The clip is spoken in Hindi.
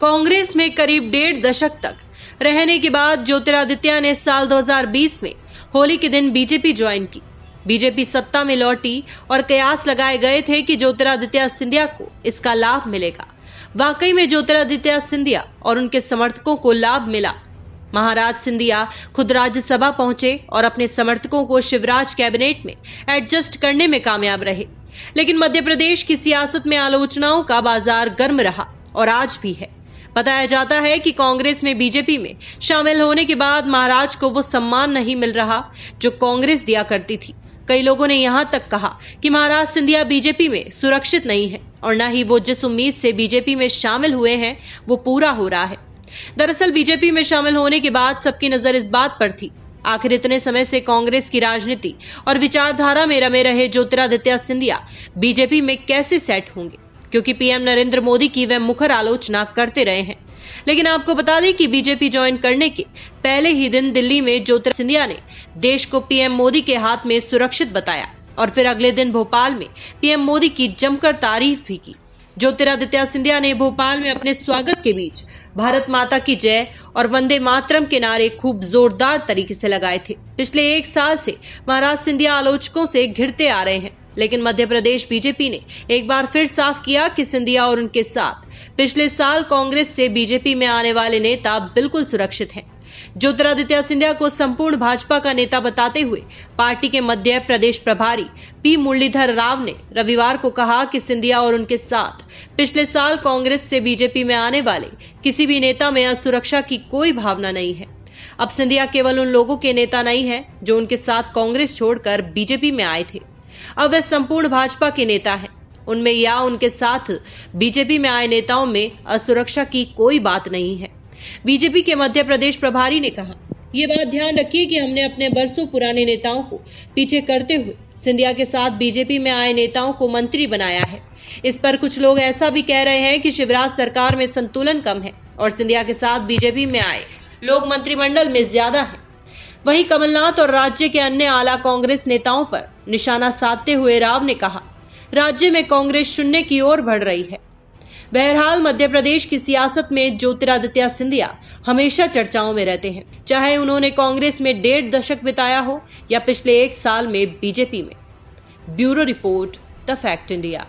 कांग्रेस में करीब 1.5 दशक तक रहने के बाद ज्योतिरादित्य ने साल 2020 में होली के दिन बीजेपी ज्वाइन की। बीजेपी सत्ता में लौटी और कयास लगाए गए थे कि ज्योतिरादित्य सिंधिया को इसका लाभ मिलेगा। वाकई में ज्योतिरादित्य सिंधिया और उनके समर्थकों को लाभ मिला। महाराज सिंधिया खुद राज्यसभा पहुंचे और अपने समर्थकों को शिवराज कैबिनेट में एडजस्ट करने में कामयाब रहे। लेकिन मध्य प्रदेश की सियासत में आलोचनाओं का बाजार गर्म रहा और आज भी है। बताया जाता है कि कांग्रेस में बीजेपी में शामिल होने के बाद महाराज को वो सम्मान नहीं मिल रहा जो कांग्रेस दिया करती थी। कई लोगों ने यहां तक कहा कि महाराज सिंधिया बीजेपी में सुरक्षित नहीं है और न ही वो जिस उम्मीद से बीजेपी में शामिल हुए हैं वो पूरा हो रहा है। दरअसल बीजेपी में शामिल होने के बाद सबकी नजर इस बात पर थी, आखिर इतने समय से कांग्रेस की राजनीति और विचारधारा में रमे रहे ज्योतिरादित्य सिंधिया बीजेपी में कैसे सेट होंगे, क्योंकि पीएम नरेंद्र मोदी की वे मुखर आलोचना करते रहे हैं। लेकिन आपको बता दें कि बीजेपी ज्वाइन करने के पहले ही दिन दिल्ली में ज्योतिरादित्य सिंधिया ने देश को पीएम मोदी के हाथ में सुरक्षित बताया और फिर अगले दिन भोपाल में पीएम मोदी की जमकर तारीफ भी की। ज्योतिरादित्य सिंधिया ने भोपाल में अपने स्वागत के बीच भारत माता की जय और वंदे मातरम के नारे खूब जोरदार तरीके से लगाए थे। पिछले 1 साल से महाराज सिंधिया आलोचकों से घिरते आ रहे हैं, लेकिन मध्य प्रदेश बीजेपी ने एक बार फिर साफ किया कि सिंधिया और उनके साथ पिछले साल कांग्रेस से बीजेपी में आने वाले नेता बिल्कुल सुरक्षित हैं। ज्योतिरादित्य सिंधिया को संपूर्ण भाजपा का नेता बताते हुए पार्टी के मध्य प्रदेश प्रभारी पी मुरलीधर राव ने रविवार को कहा कि सिंधिया और उनके साथ पिछले साल कांग्रेस से बीजेपी में आने वाले किसी भी नेता में असुरक्षा की कोई भावना नहीं है। अब सिंधिया केवल उन लोगों के नेता नहीं है जो उनके साथ कांग्रेस छोड़कर बीजेपी में आए थे। अब वे संपूर्ण भाजपा के नेता हैं। उनमें या उनके साथ बीजेपी में आए नेताओं में असुरक्षा की कोई बात नहीं है। बीजेपी के मध्य प्रदेश प्रभारी ने कहा, ये बात ध्यान रखिए कि हमने अपने बरसों पुराने नेताओं को पीछे करते हुए सिंधिया के साथ बीजेपी में आए नेताओं को मंत्री बनाया है। इस पर कुछ लोग ऐसा भी कह रहे हैं कि शिवराज सरकार में संतुलन कम है और सिंधिया के साथ बीजेपी में आए लोग मंत्रिमंडल में ज्यादा हैं। वहीं कमलनाथ और राज्य के अन्य आला कांग्रेस नेताओं पर निशाना साधते हुए राव ने कहा, राज्य में कांग्रेस शून्य की ओर बढ़ रही है। बहरहाल मध्य प्रदेश की सियासत में ज्योतिरादित्य सिंधिया हमेशा चर्चाओं में रहते हैं, चाहे उन्होंने कांग्रेस में 1.5 दशक बिताया हो या पिछले 1 साल में बीजेपी में। Bureau report, the fact India.